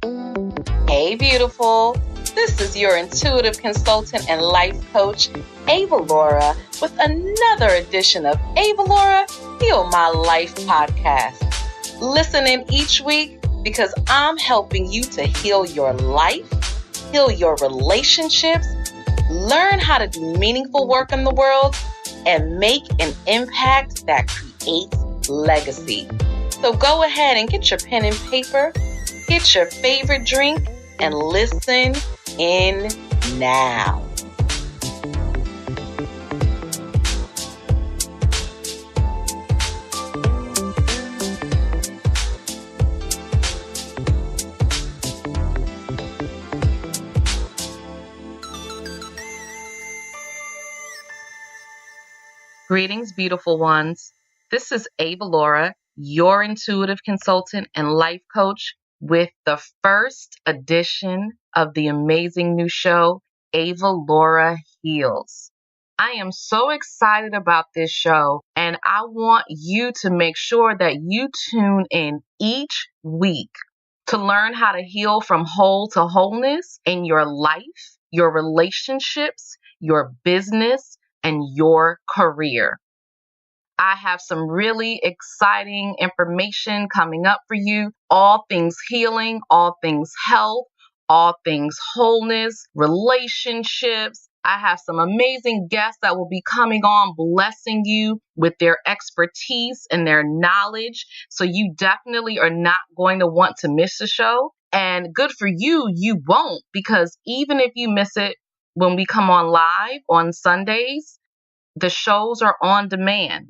Hey, beautiful. This is your intuitive consultant and life coach, Avalaura, with another edition of Avalaura Heal My Life podcast. Listen in each week because I'm helping you to heal your life, heal your relationships, learn how to do meaningful work in the world, and make an impact that creates legacy. So go ahead and get your pen and paper, get your favorite drink, and listen in now. Greetings, beautiful ones. This is Avalaura, your intuitive consultant and life coach, with the first edition of the amazing new show, Avalaura Heals. I am so excited about this show, and I want you to make sure that you tune in each week to learn how to heal from whole to wholeness in your life, your relationships, your business, and your career. I have some really exciting information coming up for you. All things healing, all things health, all things wholeness, relationships. I have some amazing guests that will be coming on, blessing you with their expertise and their knowledge. So you definitely are not going to want to miss the show. And good for you, you won't, because even if you miss it when we come on live on Sundays, the shows are on demand.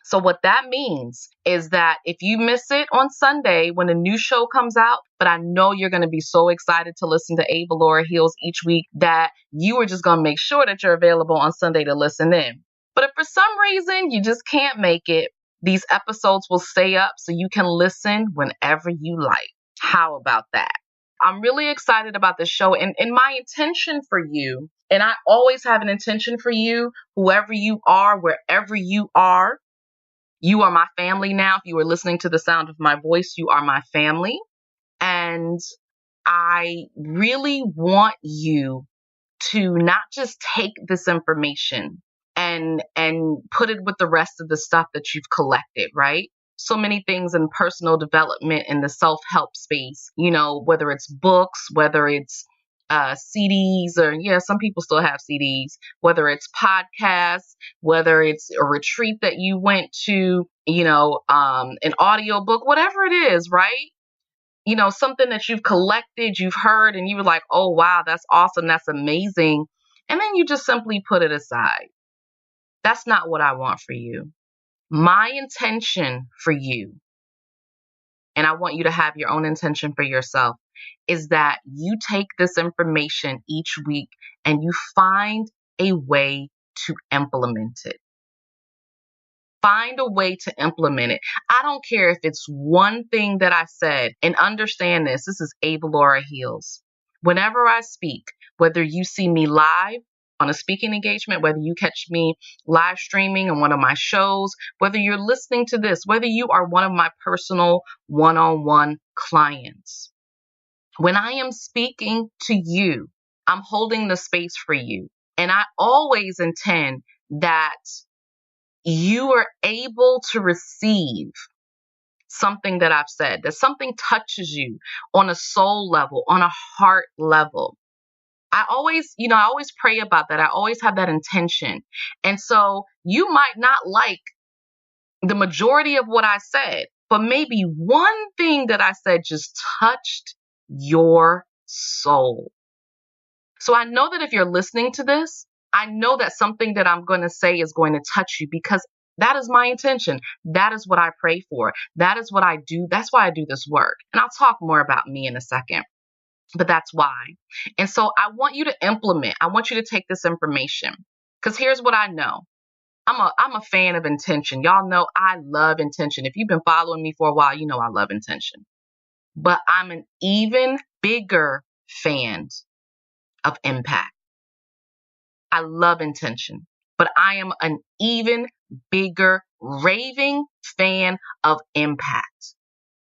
So what that means is that if you miss it on Sunday when a new show comes out, but I know you're going to be so excited to listen to Avalaura Heals each week that you are just going to make sure that you're available on Sunday to listen in. But if for some reason you just can't make it, these episodes will stay up so you can listen whenever you like. How about that? I'm really excited about this show, and my intention for you, and I always have an intention for you, whoever you are, wherever you are my family now. If you are listening to the sound of my voice, you are my family. And I really want you to not just take this information and put it with the rest of the stuff that you've collected, right? So many things in personal development in the self-help space, whether it's books, whether it's CDs, or some people still have CDs, whether it's podcasts, whether it's a retreat that you went to, an audio book, whatever it is, right? Something that you've collected, you've heard, and you were like, oh, wow, that's awesome. That's amazing. And then you just simply put it aside. That's not what I want for you. My intention for you, and I want you to have your own intention for yourself, is that you take this information each week and you find a way to implement it. Find a way to implement it. I don't care if it's one thing that I said, and understand this is Avalaura Heals. Whenever I speak, whether you see me live on a speaking engagement, whether you catch me live streaming on one of my shows, whether you're listening to this, whether you are one of my personal one-on-one clients, when I am speaking to you, I'm holding the space for you. And I always intend that you are able to receive something that I've said, that something touches you on a soul level, on a heart level. I always pray about that. I always have that intention. And so you might not like the majority of what I said, but maybe one thing that I said just touched your soul. So I know that if you're listening to this, I know that something that I'm going to say is going to touch you, because that is my intention. That is what I pray for. That is what I do. That's why I do this work. And I'll talk more about me in a second, but that's why. And so I want you to implement. I want you to take this information, because here's what I know. I'm a fan of intention. Y'all know I love intention. If you've been following me for a while, you know I love intention. But I'm an even bigger fan of impact. I love intention, but I am an even bigger raving fan of impact.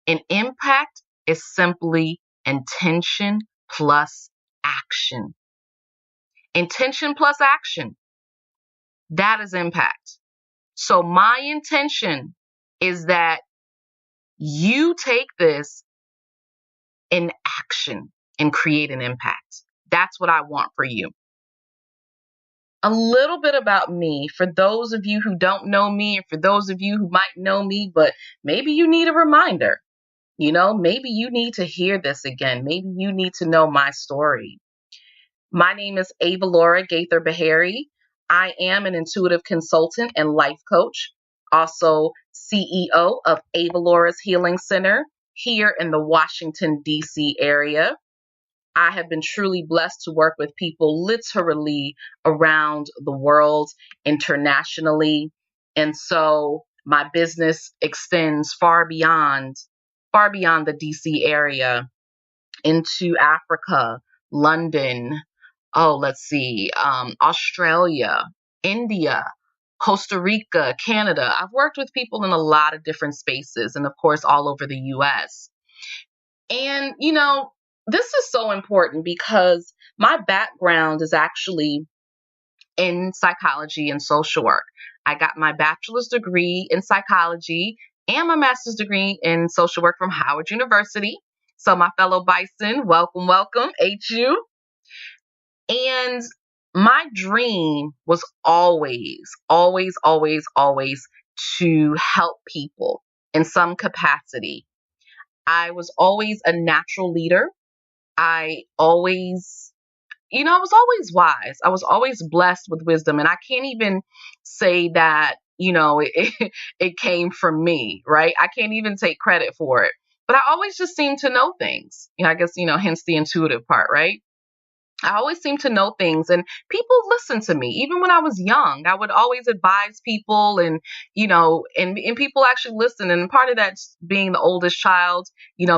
And impact is simply intention plus action. Intention plus action. That is impact. So my intention is that you take this in action and create an impact. That's what I want for you. A little bit about me for those of you who don't know me, and for those of you who might know me, but maybe you need a reminder. Maybe you need to hear this again. Maybe you need to know my story. My name is Avalaura Gaither Bahari. I am an intuitive consultant and life coach, also CEO of Avalaura's Healing Center here in the Washington, D.C. area. I have been truly blessed to work with people literally around the world, internationally. And so my business extends far beyond the DC area into Africa, London, Australia, India, Costa Rica, Canada. I've worked with people in a lot of different spaces and, of course, all over the US. And, this is so important because my background is actually in psychology and social work. I got my bachelor's degree in psychology and my master's degree in social work from Howard University. So my fellow Bison, welcome, welcome, HU. And my dream was always, always, always, always to help people in some capacity. I was always a natural leader. I always, I was always wise. I was always blessed with wisdom. And I can't even say that, it came from me, right? I can't even take credit for it. But I always just seemed to know things. I guess, hence the intuitive part, right? I always seem to know things, and people listen to me. Even when I was young, I would always advise people, and, and people actually listen. And part of that's being the oldest child,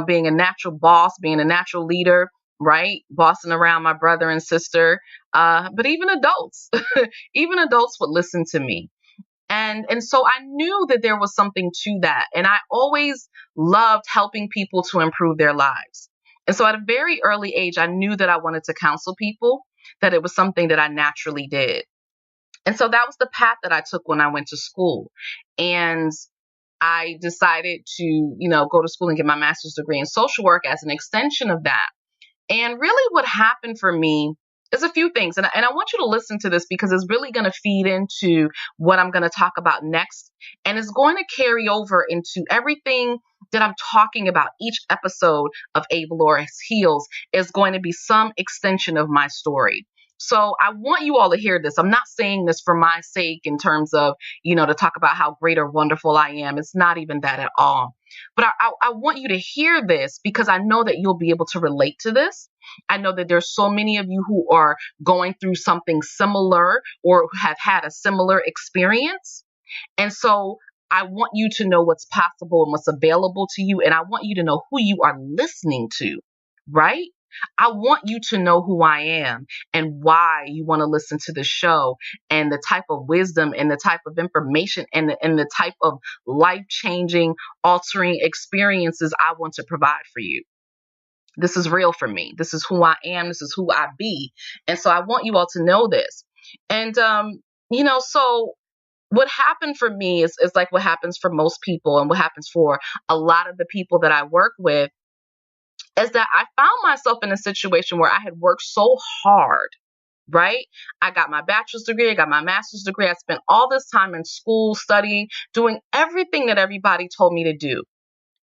being a natural boss, being a natural leader, right? Bossing around my brother and sister. But even adults, even adults would listen to me. And so I knew that there was something to that. And I always loved helping people to improve their lives. And so at a very early age, I knew that I wanted to counsel people, that it was something that I naturally did. And so that was the path that I took when I went to school. And I decided to, go to school and get my master's degree in social work as an extension of that. And really what happened for me is a few things. And I want you to listen to this because it's really going to feed into what I'm going to talk about next. And it's going to carry over into everything that I'm talking about. Each episode of Avalaura Heals is going to be some extension of my story. So I want you all to hear this. I'm not saying this for my sake in terms of, to talk about how great or wonderful I am. It's not even that at all. But I want you to hear this because I know that you'll be able to relate to this. I know that there's so many of you who are going through something similar or have had a similar experience. And so I want you to know what's possible and what's available to you. And I want you to know who you are listening to, right? I want you to know who I am and why you want to listen to the show and the type of wisdom and the type of information and the type of life-changing, altering experiences I want to provide for you. This is real for me. This is who I am. This is who I be. And so I want you all to know this. And, so what happened for me is like what happens for most people and what happens for a lot of the people that I work with is that I found myself in a situation where I had worked so hard, right? I got my bachelor's degree, I got my master's degree. I spent all this time in school studying, doing everything that everybody told me to do.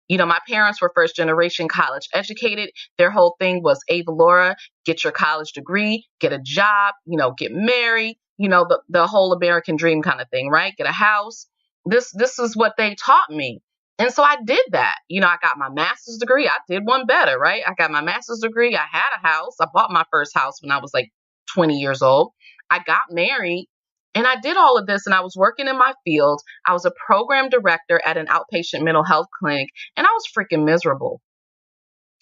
My parents were first generation college educated. Their whole thing was, Avalaura, get your college degree, get a job, get married, the whole American dream kind of thing, right? Get a house. This is what they taught me. And so I did that. I got my master's degree. I did one better, right? I got my master's degree. I had a house. I bought my first house when I was like 20 years old. I got married. And I did all of this and I was working in my field. I was a program director at an outpatient mental health clinic and I was freaking miserable.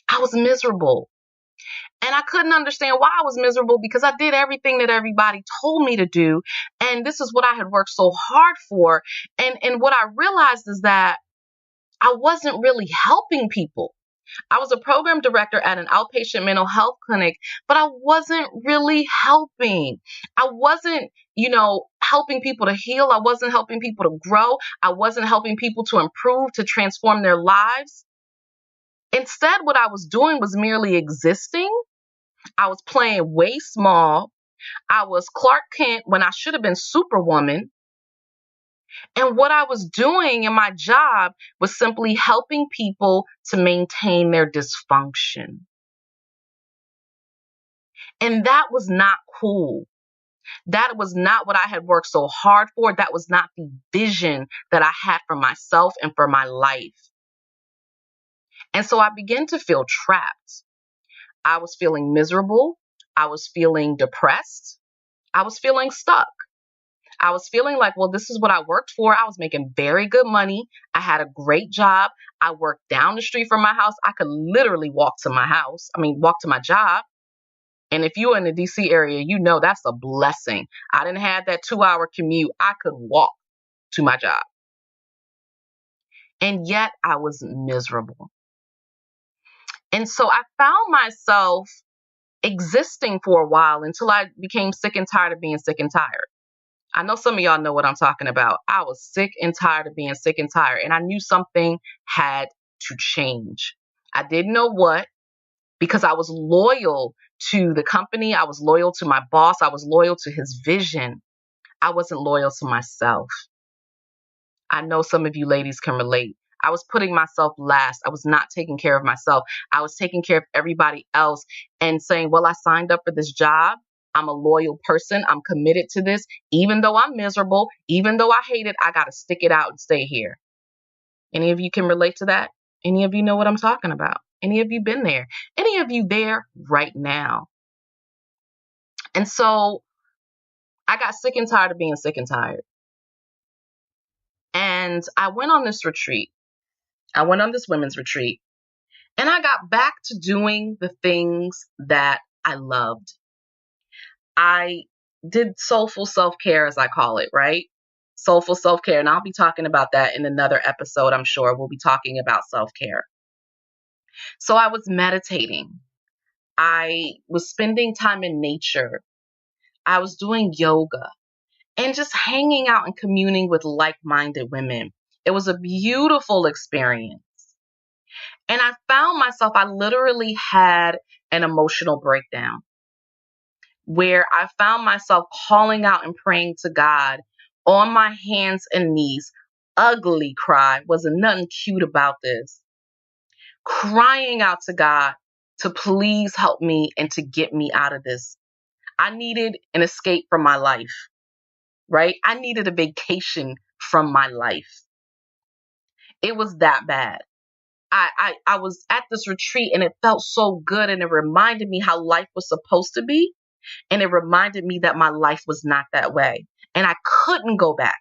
I was miserable. And I couldn't understand why I was miserable because I did everything that everybody told me to do. And this is what I had worked so hard for. And what I realized is that I wasn't really helping people. I was a program director at an outpatient mental health clinic, but I wasn't really helping. I wasn't, helping people to heal. I wasn't helping people to grow. I wasn't helping people to improve, to transform their lives. Instead, what I was doing was merely existing. I was playing way small. I was Clark Kent when I should have been Superwoman. And what I was doing in my job was simply helping people to maintain their dysfunction. And that was not cool. That was not what I had worked so hard for. That was not the vision that I had for myself and for my life. And so I began to feel trapped. I was feeling miserable. I was feeling depressed. I was feeling stuck. I was feeling like, well, this is what I worked for. I was making very good money. I had a great job. I worked down the street from my house. I could literally walk to my job. And if you're in the DC area, that's a blessing. I didn't have that 2-hour commute. I could walk to my job. And yet I was miserable. And so I found myself existing for a while until I became sick and tired of being sick and tired. I know some of y'all know what I'm talking about. I was sick and tired of being sick and tired, and I knew something had to change. I didn't know what, because I was loyal to the company. I was loyal to my boss. I was loyal to his vision. I wasn't loyal to myself. I know some of you ladies can relate. I was putting myself last. I was not taking care of myself. I was taking care of everybody else and saying, well, I signed up for this job. I'm a loyal person. I'm committed to this. Even though I'm miserable, even though I hate it, I got to stick it out and stay here. Any of you can relate to that? Any of you know what I'm talking about? Any of you been there? Any of you there right now? And so I got sick and tired of being sick and tired. And I went on this retreat. I went on this women's retreat. And I got back to doing the things that I loved. I did soulful self-care, as I call it, right? Soulful self-care. And I'll be talking about that in another episode, I'm sure. We'll be talking about self-care. So I was meditating. I was spending time in nature. I was doing yoga and just hanging out and communing with like-minded women. It was a beautiful experience. And I found myself, I literally had an emotional breakdown where I found myself calling out and praying to God on my hands and knees. Ugly cry. Wasn't nothing cute about this. Crying out to God to please help me and to get me out of this. I needed an escape from my life, right? I needed a vacation from my life. It was that bad. I was at this retreat and it felt so good, and it reminded me how life was supposed to be. And it reminded me that my life was not that way. And I couldn't go back.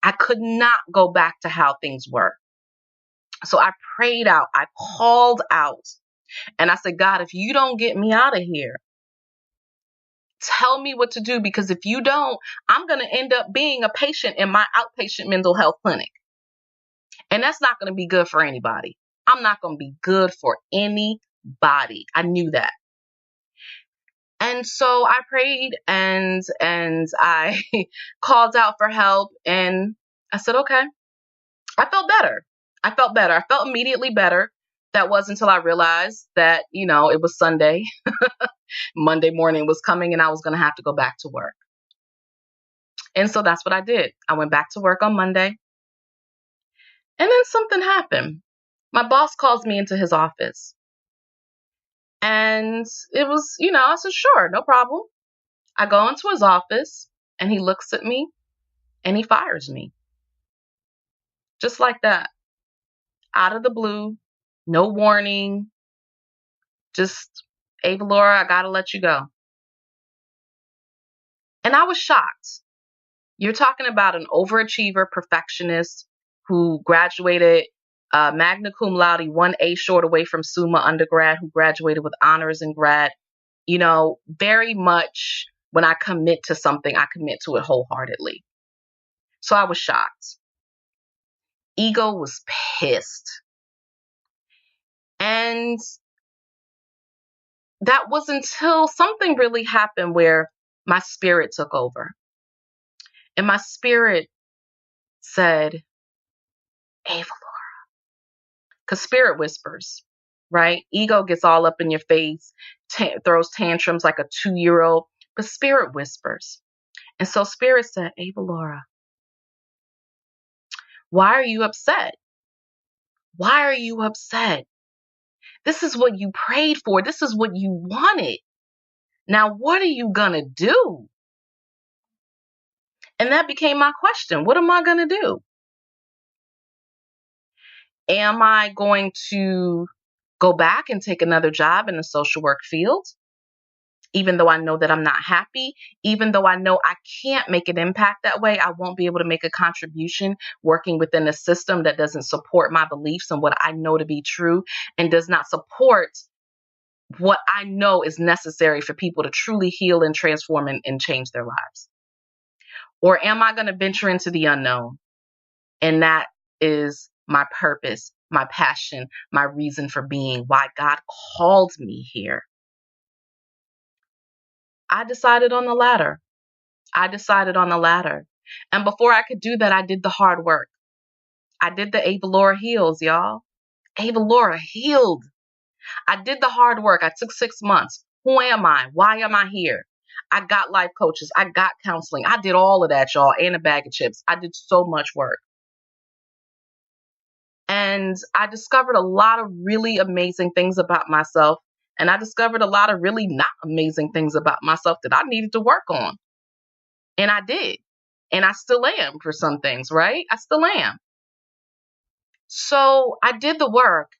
I could not go back to how things were. So I prayed out. I called out. And I said, God, if you don't get me out of here, tell me what to do. Because if you don't, I'm going to end up being a patient in my outpatient mental health clinic. And that's not going to be good for anybody. I'm not going to be good for anybody. I knew that. And so I prayed and I called out for help, and I said, okay. I felt better. I felt immediately better. That was until I realized that, it was Sunday. Monday morning was coming and I was going to have to go back to work. And so that's what I did. I went back to work on Monday. And then something happened. My boss calls me into his office. And it was, I said, sure, no problem. I go into his office and he looks at me and he fires me. Just like that. Out of the blue, no warning. Just, Avalaura, I gotta let you go. And I was shocked. You're talking about an overachiever perfectionist who graduated magna cum laude, 1A short away from Summa undergrad, who graduated with honors in grad. Very much when I commit to something, I commit to it wholeheartedly. So I was shocked. Ego was pissed. And that was until something really happened where my spirit took over. And my spirit said, Ava, because spirit whispers, right? Ego gets all up in your face, throws tantrums like a 2-year-old, but spirit whispers. And so spirit said, Avalaura, why are you upset? Why are you upset? This is what you prayed for. This is what you wanted. Now, what are you going to do? And that became my question. What am I going to do? Am I going to go back and take another job in the social work field? Even though I know that I'm not happy, even though I know I can't make an impact that way, I won't be able to make a contribution working within a system that doesn't support my beliefs and what I know to be true and does not support what I know is necessary for people to truly heal and transform and change their lives. Or am I going to venture into the unknown? And that is my purpose, my passion, my reason for being, why God called me here. I decided on the latter. And before I could do that, I did the hard work. I did the Avalaura heals, y'all. Avalaura healed. I did the hard work. I took 6 months. Who am I? Why am I here? I got life coaches. I got counseling. I did all of that, y'all, and a bag of chips. I did so much work. And I discovered a lot of really amazing things about myself. And I discovered a lot of really not amazing things about myself that I needed to work on. And I did. And I still am for some things, right? I still am. So I did the work.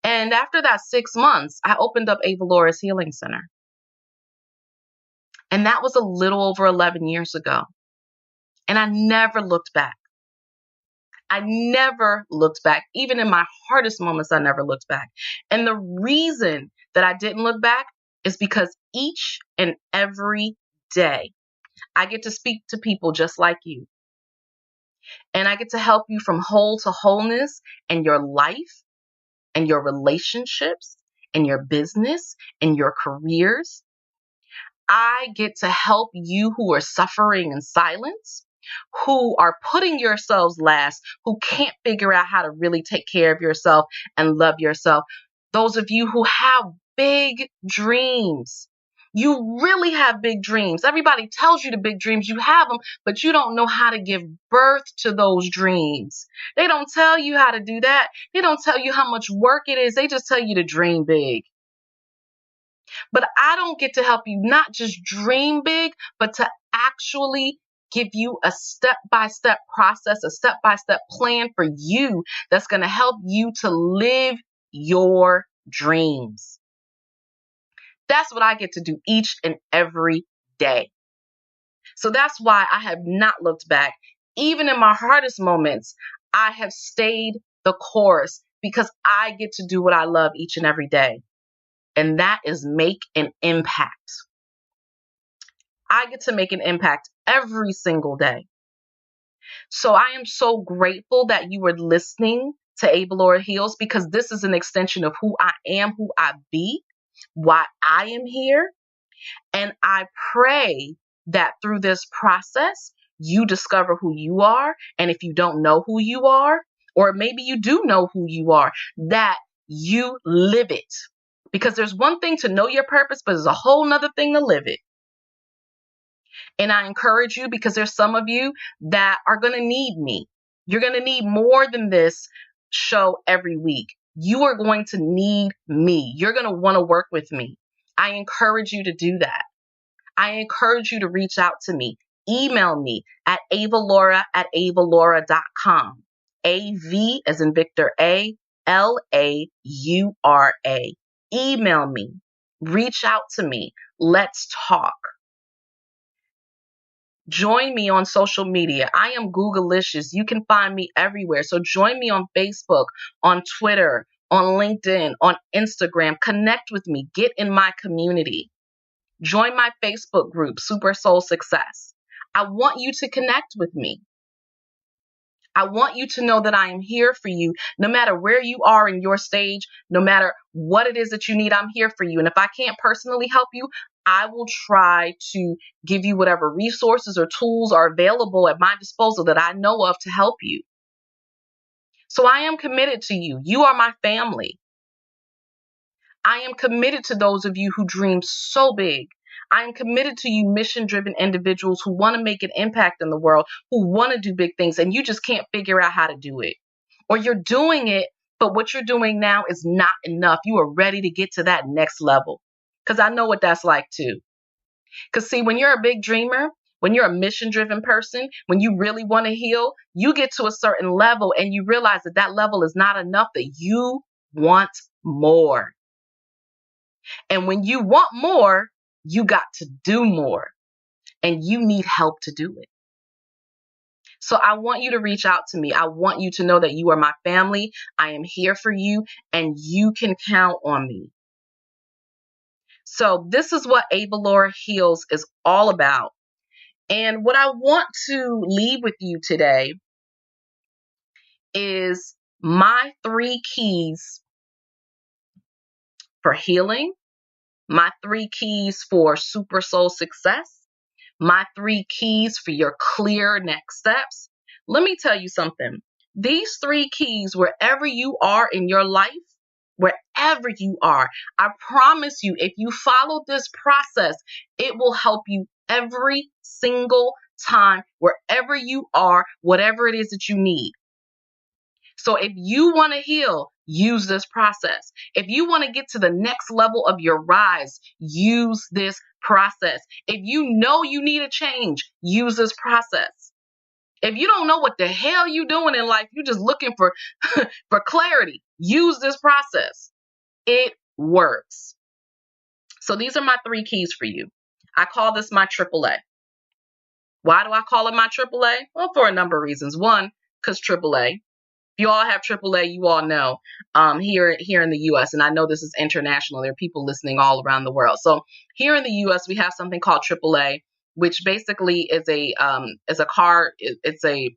And after that 6 months, I opened up Avalaura's Healing Center. And that was a little over 11 years ago. And I never looked back. I never looked back. Even in my hardest moments, I never looked back. And the reason that I didn't look back is because each and every day, I get to speak to people just like you. And I get to help you from whole to wholeness in your life and your relationships and your business and your careers. I get to help you who are suffering in silence, who are putting yourselves last, who can't figure out how to really take care of yourself and love yourself. Those of you who have big dreams. You really have big dreams. Everybody tells you the big dreams, you have them, but you don't know how to give birth to those dreams. They don't tell you how to do that. They don't tell you how much work it is. They just tell you to dream big. But I don't get to help you not just dream big, but to actually give you a step-by-step process, a step-by-step plan for you that's going to help you to live your dreams. That's what I get to do each and every day. So that's why I have not looked back. Even in my hardest moments, I have stayed the course because I get to do what I love each and every day. And that is make an impact. I get to make an impact every single day. So I am so grateful that you were listening to Avalaura Heals, because this is an extension of who I am, who I be, why I am here. And I pray that through this process, you discover who you are. And if you don't know who you are, or maybe you do know who you are, that you live it. Because there's one thing to know your purpose, but there's a whole nother thing to live it. And I encourage you, because there's some of you that are going to need me. You're going to need more than this show every week. You are going to need me. You're going to want to work with me. I encourage you to do that. I encourage you to reach out to me. Email me at avalaura@avalaura.com. A-V as in Victor, A-L-A-U-R-A. Email me. Reach out to me. Let's talk. Join me on social media. I am Googleicious. You can find me everywhere. So join me on Facebook, on Twitter, on LinkedIn, on Instagram. Connect with me. Get in my community. Join my Facebook group, Super Soul Success. I want you to connect with me. I want you to know that I am here for you, no matter where you are in your stage, no matter what it is that you need, I'm here for you. And if I can't personally help you, I will try to give you whatever resources or tools are available at my disposal that I know of to help you. So I am committed to you. You are my family. I am committed to those of you who dream so big. I am committed to you mission-driven individuals who want to make an impact in the world, who want to do big things, and you just can't figure out how to do it. Or you're doing it, but what you're doing now is not enough. You are ready to get to that next level. Because I know what that's like too. Because see, when you're a big dreamer, when you're a mission-driven person, when you really want to heal, you get to a certain level and you realize that that level is not enough, that you want more. And when you want more, you got to do more, and you need help to do it. So I want you to reach out to me. I want you to know that you are my family. I am here for you, and you can count on me. So this is what Avalaura Heals is all about. And what I want to leave with you today is my 3 keys for healing, my 3 keys for super soul success, my 3 keys for your clear next steps. Let me tell you something. These 3 keys, wherever you are in your life, wherever you are, I promise you, if you follow this process, it will help you every single time, wherever you are, whatever it is that you need. So if you want to heal, use this process. If you want to get to the next level of your rise, use this process. If you know you need a change, use this process. If you don't know what the hell you're doing in life, you're just looking for, for clarity, use this process. It works. So these are my 3 keys for you. I call this my AAA. Why do I call it my AAA? Well, for a number of reasons. One, because AAA. You all have AAA, you all know, here in the U.S., and I know this is international. There are people listening all around the world. So here in the U.S., we have something called AAA, which basically is a car. It's a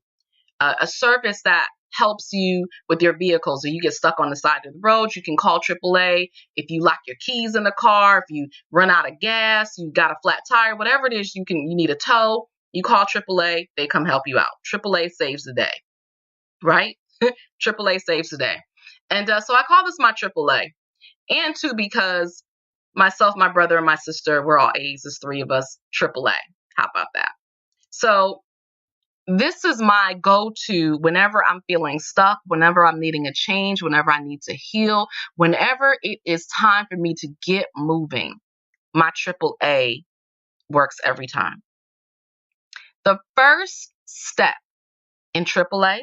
service that helps you with your vehicle. So you get stuck on the side of the road, you can call AAA. If you lock your keys in the car, if you run out of gas, you got a flat tire, whatever it is, you need a tow. You call AAA, they come help you out. AAA saves the day, right? AAA saves the day. And so I call this my AAA. And 2, because myself, my brother, and my sister, we're all A's. There's 3 of us, AAA. How about that? So this is my go-to whenever I'm feeling stuck, whenever I'm needing a change, whenever I need to heal, whenever it is time for me to get moving. My AAA works every time. The first step in AAA,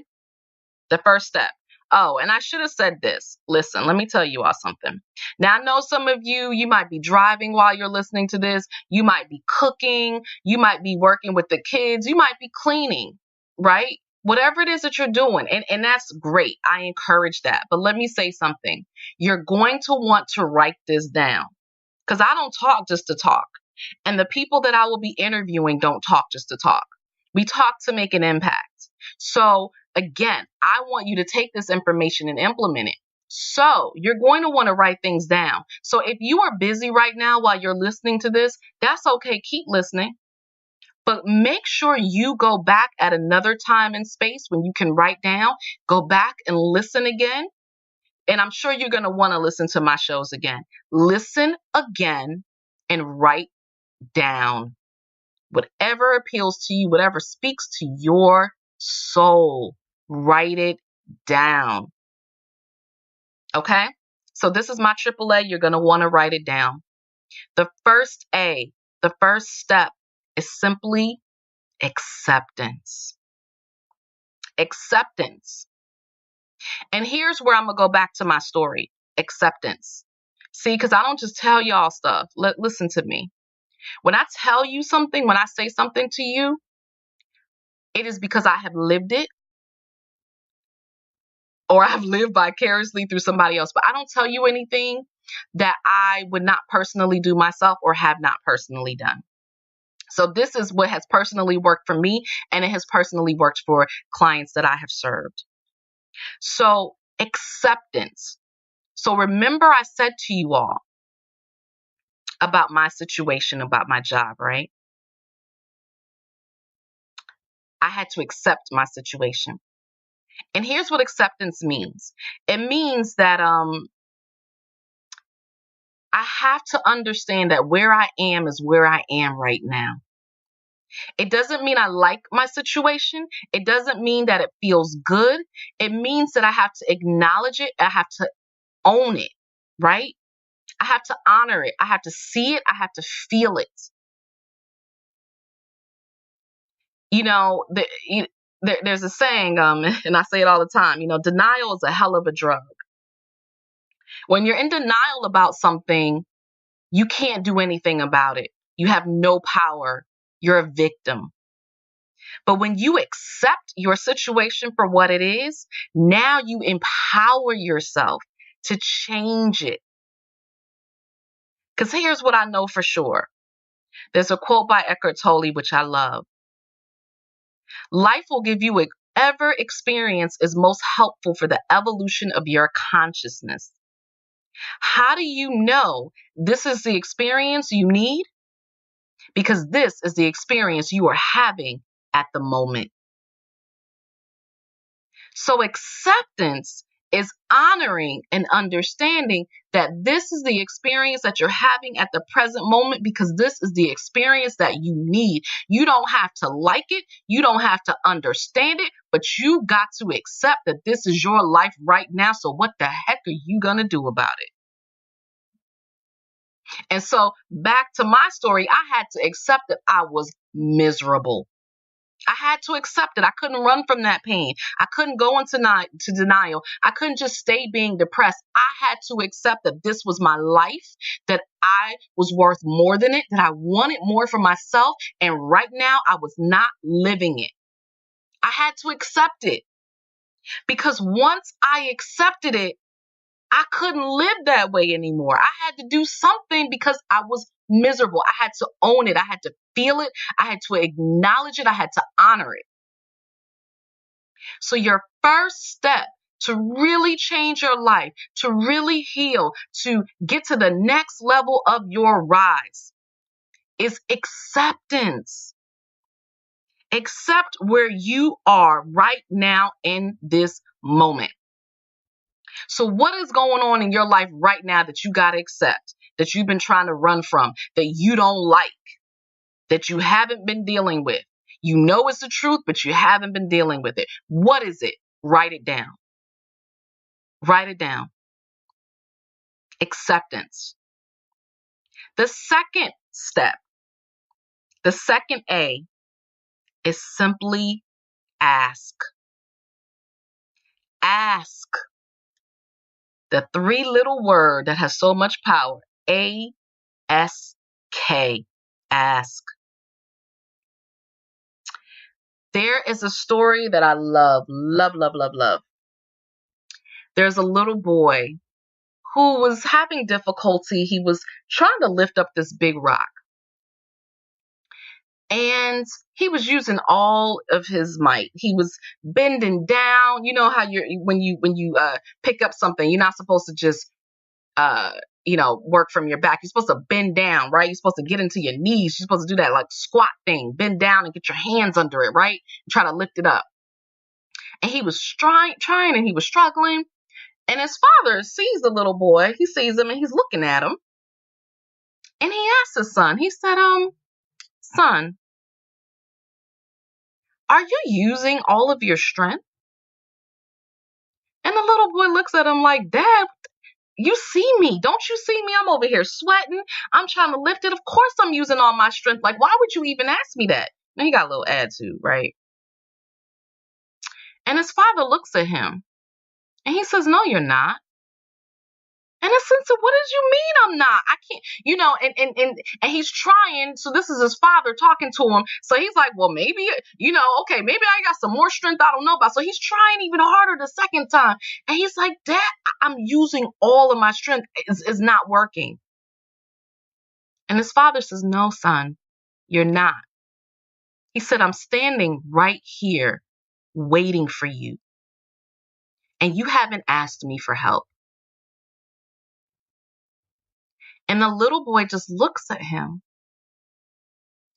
the first step. Oh, and I should have said this. Listen, let me tell you all something. Now, I know some of you might be driving while you're listening to this. You might be cooking. You might be working with the kids. You might be cleaning, right? Whatever it is that you're doing. And that's great. I encourage that. But let me say something. You're going to want to write this down, because I don't talk just to talk. And the people that I will be interviewing don't talk just to talk. We talk to make an impact. So again, I want you to take this information and implement it. So you're going to want to write things down. So if you are busy right now while you're listening to this, that's okay. Keep listening. But make sure you go back at another time and space when you can write down, go back and listen again. And I'm sure you're going to want to listen to my shows again. Listen again and write down whatever appeals to you, whatever speaks to your soul. Write it down. Okay? So this is my AAA. You're going to want to write it down. The first A, the first step is simply acceptance. Acceptance. And here's where I'm going to go back to my story. Acceptance. See, because I don't just tell y'all stuff. Listen to me. When I tell you something, when I say something to you, it is because I have lived it, or I've lived vicariously through somebody else. But I don't tell you anything that I would not personally do myself or have not personally done. So this is what has personally worked for me, and it has personally worked for clients that I have served. So acceptance. So remember I said to you all about my situation, about my job, right? I had to accept my situation. And here's what acceptance means. It means that I have to understand that where I am is where I am right now. It doesn't mean I like my situation. It doesn't mean that it feels good. It means that I have to acknowledge it. I have to own it, right? I have to honor it. I have to see it. I have to feel it. You know, there's a saying, and I say it all the time, denial is a hell of a drug. When you're in denial about something, you can't do anything about it. You have no power. You're a victim. But when you accept your situation for what it is, now you empower yourself to change it. Because here's what I know for sure. There's a quote by Eckhart Tolle, which I love. Life will give you whatever experience is most helpful for the evolution of your consciousness. How do you know this is the experience you need? Because this is the experience you are having at the moment. So acceptance is honoring and understanding that this is the experience that you're having at the present moment, because this is the experience that you need. You don't have to like it. You don't have to understand it, but you got to accept that this is your life right now. So what the heck are you going to do about it? And so back to my story, I had to accept that I was miserable. I had to accept it. I couldn't run from that pain. I couldn't go into denial. I couldn't just stay being depressed. I had to accept that this was my life, that I was worth more than it, that I wanted more for myself. And right now I was not living it. I had to accept it, because once I accepted it, I couldn't live that way anymore. I had to do something because I was miserable. I had to own it. I had to feel it. I had to acknowledge it. I had to honor it. So your first step to really change your life, to really heal, to get to the next level of your rise is acceptance. Accept where you are right now in this moment. So what is going on in your life right now that you got to accept, that you've been trying to run from, that you don't like, that you haven't been dealing with? You know it's the truth, but you haven't been dealing with it. What is it? Write it down. Write it down. Acceptance. The second step, the second A, is simply ask. Ask. The three little word that has so much power. A-S-K. Ask. There is a story that I love, love, love, love, love. There's a little boy who was having difficulty. He was trying to lift up this big rock. And he was using all of his might. He was bending down. You know how when you pick up something, you're not supposed to just work from your back. You're supposed to bend down, right? You're supposed to get into your knees. You're supposed to do that like squat thing, bend down and get your hands under it, right? And try to lift it up. And he was trying and he was struggling. And his father sees the little boy. He sees him and he's looking at him. And he asked his son, he said, son, are you using all of your strength? And the little boy looks at him like, Dad, you see me. Don't you see me? I'm over here sweating. I'm trying to lift it. Of course I'm using all my strength. Like, why would you even ask me that? And he got a little attitude, right? And his father looks at him and he says, no, you're not. And his son said, what did you mean I'm not? I can't, and he's trying. So this is his father talking to him. So he's like, well, maybe, okay, maybe I got some more strength I don't know about. So he's trying even harder the second time. And he's like, Dad, I'm using all of my strength. It's not working. And his father says, no, son, You're not. He said, I'm standing right here waiting for you. And you haven't asked me for help. And the little boy just looks at him.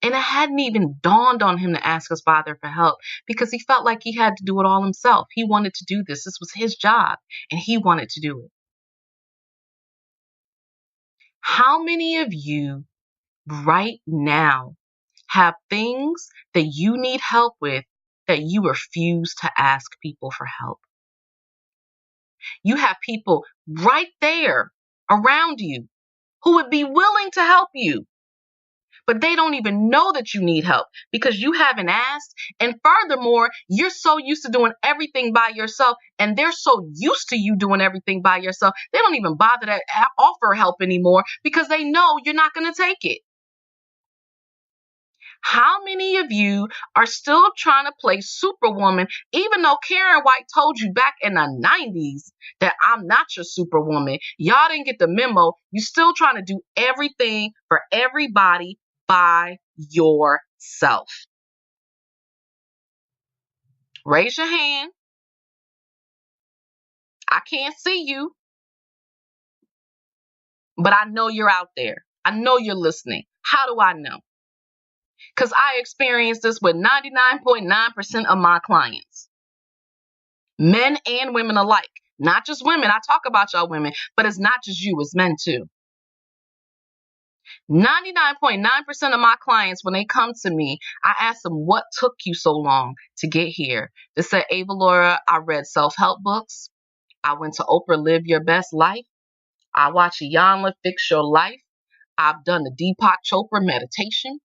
And it hadn't even dawned on him to ask his father for help because he felt like he had to do it all himself. He wanted to do this. This was his job, and he wanted to do it. How many of you right now have things that you need help with that you refuse to ask people for help? You have people right there around you who would be willing to help you, but they don't even know that you need help because you haven't asked. And furthermore, you're so used to doing everything by yourself, and they're so used to you doing everything by yourself, they don't even bother to offer help anymore because they know you're not going to take it. How many of you are still trying to play Superwoman, even though Karen White told you back in the 90s that I'm not your Superwoman? Y'all didn't get the memo. You still trying to do everything for everybody by yourself. Raise your hand. I can't see you, but I know you're out there. I know you're listening. How do I know? Because I experienced this with 99.9% of my clients. Men and women alike. Not just women. I talk about y'all women, but it's not just you, it's men too. 99.9% of my clients, when they come to me, I ask them, what took you so long to get here? They said, Avalaura, I read self-help books. I went to Oprah Live Your Best Life. I watched Iyanla Fix Your Life. I've done the Deepak Chopra meditation.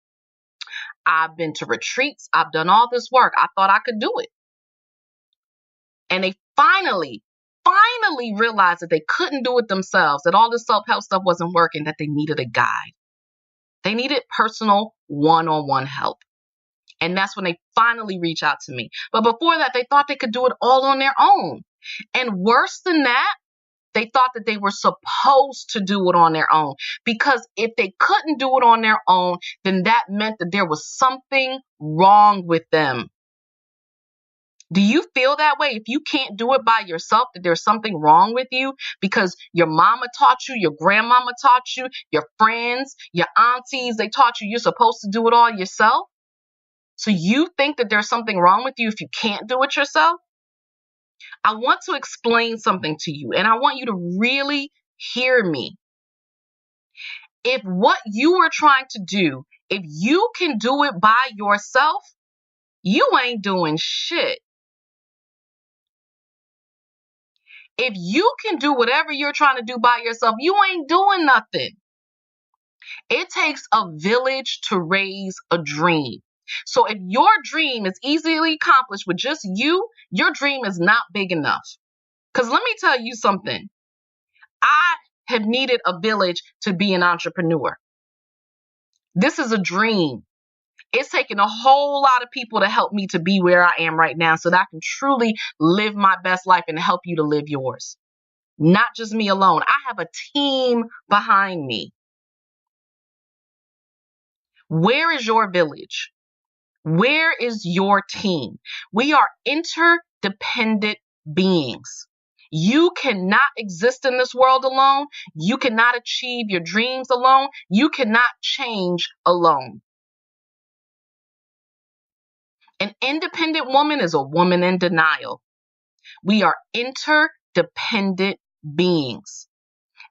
I've been to retreats. I've done all this work. I thought I could do it. And they finally realized that they couldn't do it themselves, that all this self-help stuff wasn't working, that they needed a guide. They needed personal one-on-one help. And that's when they finally reach out to me. But before that, they thought they could do it all on their own. And worse than that, they thought that they were supposed to do it on their own. Because if they couldn't do it on their own, then that meant that there was something wrong with them. Do you feel that way? If you can't do it by yourself, that there's something wrong with you because your mama taught you, your grandmama taught you, your friends, your aunties, they taught you you're supposed to do it all yourself? So you think that there's something wrong with you if you can't do it yourself? I want to explain something to you, and I want you to really hear me. If what you are trying to do, if you can do it by yourself, you ain't doing shit. If you can do whatever you're trying to do by yourself, you ain't doing nothing. It takes a village to raise a dream. So if your dream is easily accomplished with just you, your dream is not big enough. Because let me tell you something. I have needed a village to be an entrepreneur. This is a dream. It's taken a whole lot of people to help me to be where I am right now so that I can truly live my best life and help you to live yours. Not just me alone. I have a team behind me. Where is your village? Where is your team? We are interdependent beings. You cannot exist in this world alone. You cannot achieve your dreams alone. You cannot change alone. An independent woman is a woman in denial. We are interdependent beings.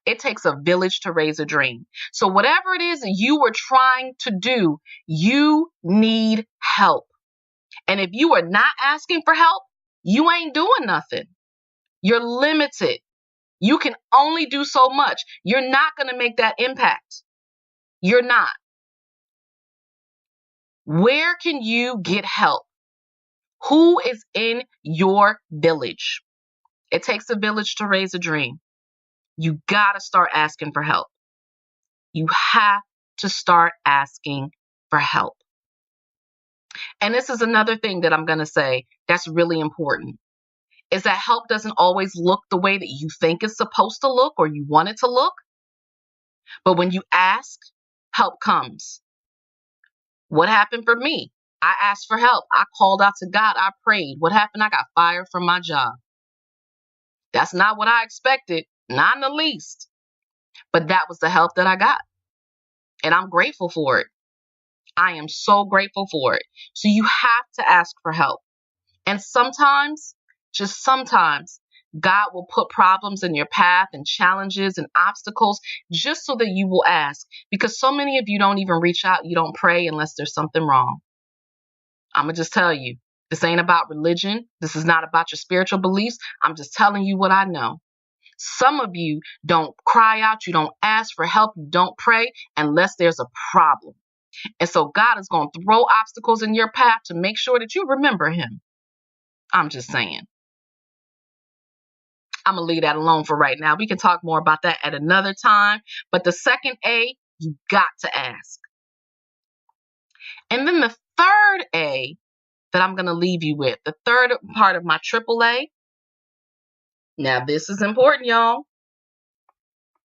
It takes a village to raise a dream. So whatever it is that you are trying to do, you need help. And if you are not asking for help, you ain't doing nothing. You're limited. You can only do so much. You're not going to make that impact. You're not. Where can you get help? Who is in your village? It takes a village to raise a dream. You got to start asking for help. You have to start asking for help. And this is another thing that I'm going to say that's really important, is that help doesn't always look the way that you think it's supposed to look or you want it to look. But when you ask, help comes. What happened for me? I asked for help. I called out to God. I prayed. What happened? I got fired from my job. That's not what I expected, not in the least. But that was the help that I got. And I'm grateful for it. I am so grateful for it. So you have to ask for help. And sometimes, just sometimes, God will put problems in your path and challenges and obstacles just so that you will ask. Because so many of you don't even reach out. You don't pray unless there's something wrong. I'm going to just tell you, this ain't about religion. This is not about your spiritual beliefs. I'm just telling you what I know. Some of you don't cry out. You don't ask for help. You don't pray unless there's a problem. And so God is going to throw obstacles in your path to make sure that you remember him. I'm just saying. I'm going to leave that alone for right now. We can talk more about that at another time. But the second A, you got to ask. And then the third A that I'm going to leave you with, the third part of my triple A. Now, this is important, y'all.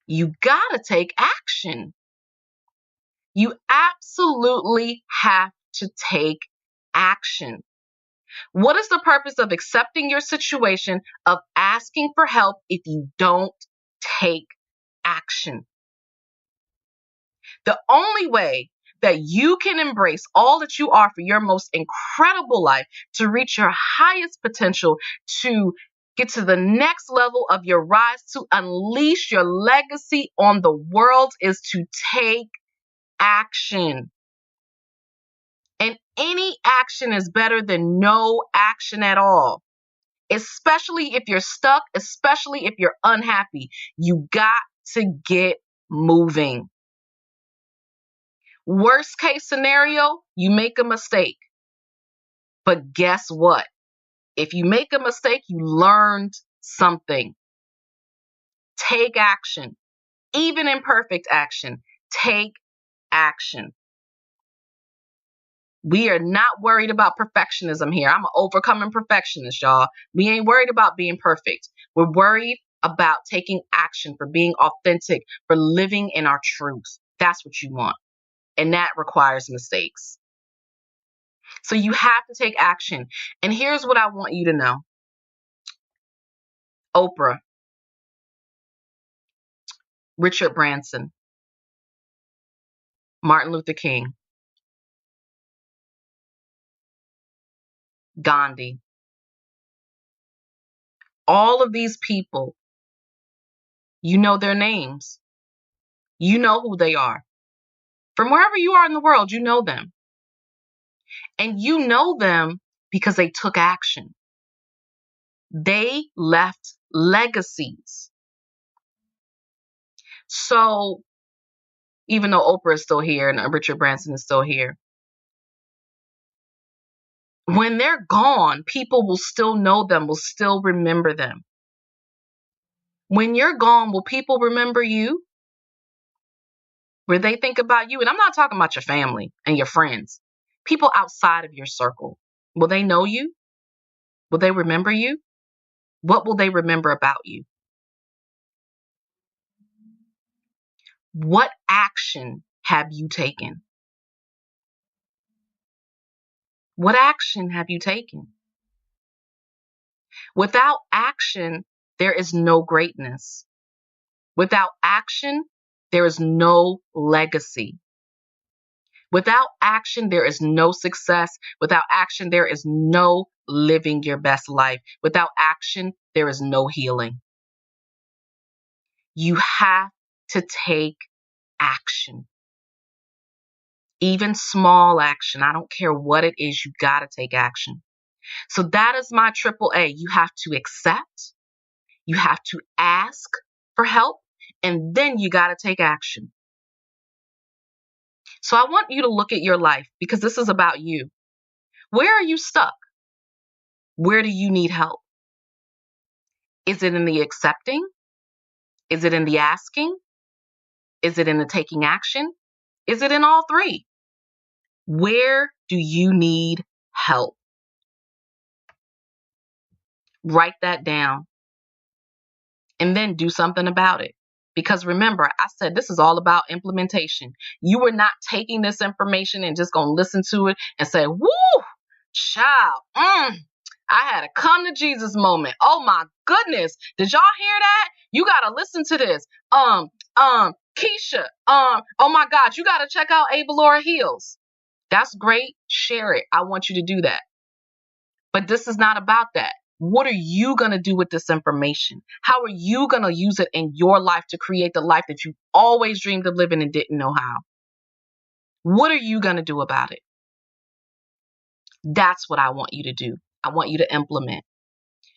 You got to take action. You absolutely have to take action. What is the purpose of accepting your situation, of asking for help if you don't take action? The only way that you can embrace all that you are for your most incredible life, to reach your highest potential, to get to the next level of your rise, to unleash your legacy on the world, is to take action. And any action is better than no action at all. Especially if you're stuck, especially if you're unhappy. You got to get moving. Worst case scenario, you make a mistake. But guess what? If you make a mistake, you learned something. Take action. Even imperfect action. Take action. We are not worried about perfectionism here. I'm an overcoming perfectionist, y'all. We ain't worried about being perfect. We're worried about taking action, for being authentic, for living in our truth. That's what you want. And that requires mistakes. So you have to take action. And here's what I want you to know. Oprah, Richard Branson, Martin Luther King, Gandhi, all of these people, you know their names. You know who they are. From wherever you are in the world, you know them. And you know them because they took action. They left legacies. So even though Oprah is still here and Richard Branson is still here, when they're gone, people will still know them, will still remember them. When you're gone, will people remember you? Will they think about you? And I'm not talking about your family and your friends. People outside of your circle. Will they know you? Will they remember you? What will they remember about you? What action have you taken? What action have you taken? Without action, there is no greatness. Without action, there is no legacy. Without action, there is no success. Without action, there is no living your best life. Without action, there is no healing. You have to take action. Even small action. I don't care what it is, you got to take action. So that is my triple A. You have to accept, you have to ask for help, and then you got to take action. So I want you to look at your life, because this is about you. Where are you stuck? Where do you need help? Is it in the accepting? Is it in the asking? Is it in the taking action? Is it in all three? Where do you need help? Write that down and then do something about it. Because remember, I said this is all about implementation. You were not taking this information and just going to listen to it and say, woo, child, I had a come to Jesus moment. Oh my goodness. Did y'all hear that? You got to listen to this. Keisha, oh my God, you got to check out Avalaura Heals. That's great. Share it. I want you to do that. But this is not about that. What are you going to do with this information? How are you going to use it in your life to create the life that you always dreamed of living and didn't know how? What are you going to do about it? That's what I want you to do. I want you to implement.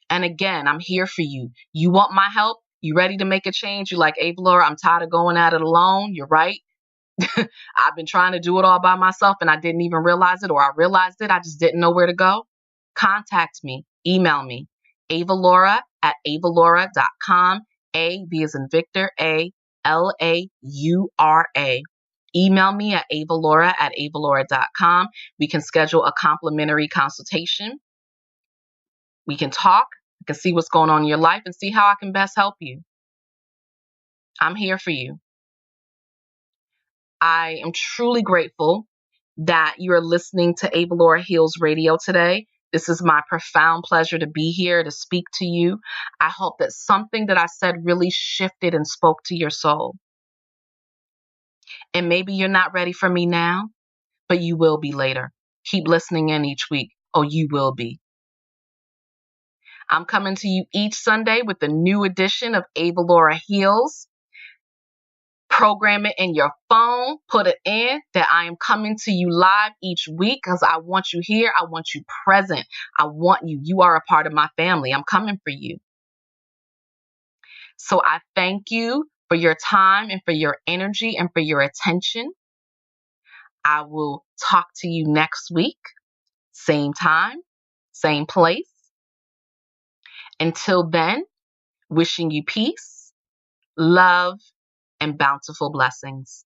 And again, I'm here for you. You want my help? You ready to make a change? You like, Avalaura, I'm tired of going at it alone. You're right. I've been trying to do it all by myself and I didn't even realize it, or I realized it. I just didn't know where to go. Contact me. Email me. Avalaura at avalaura.com. A, V as in Victor, A, Laura. Email me at Avalaura at avalaura.com. We can schedule a complimentary consultation. We can talk. I can see what's going on in your life and see how I can best help you. I'm here for you. I am truly grateful that you're listening to Avalaura Heals Radio today. This is my profound pleasure to be here to speak to you. I hope that something that I said really shifted and spoke to your soul. And maybe you're not ready for me now, but you will be later. Keep listening in each week. Oh, you will be. I'm coming to you each Sunday with a new edition of Avalaura Heals. Program it in your phone, put it in that I am coming to you live each week because I want you here. I want you present. I want you. You are a part of my family. I'm coming for you. So I thank you for your time and for your energy and for your attention. I will talk to you next week. Same time, same place. Until then, wishing you peace, love, and bountiful blessings.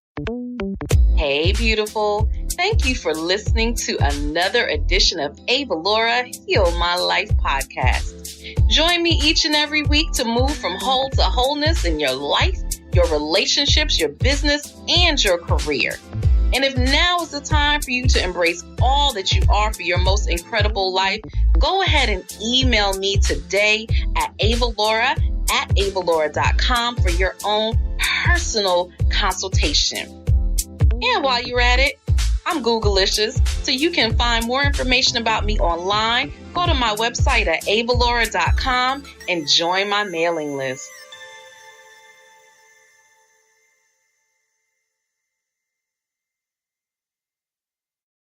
Hey, beautiful. Thank you for listening to another edition of Avalaura Heal My Life podcast. Join me each and every week to move from whole to wholeness in your life, your relationships, your business, and your career. And if now is the time for you to embrace all that you are for your most incredible life, go ahead and email me today at Avalaura at avalaura.com for your own personal consultation. And while you're at it, I'm Googleicious, so you can find more information about me online. Go to my website at avalaura.com and join my mailing list.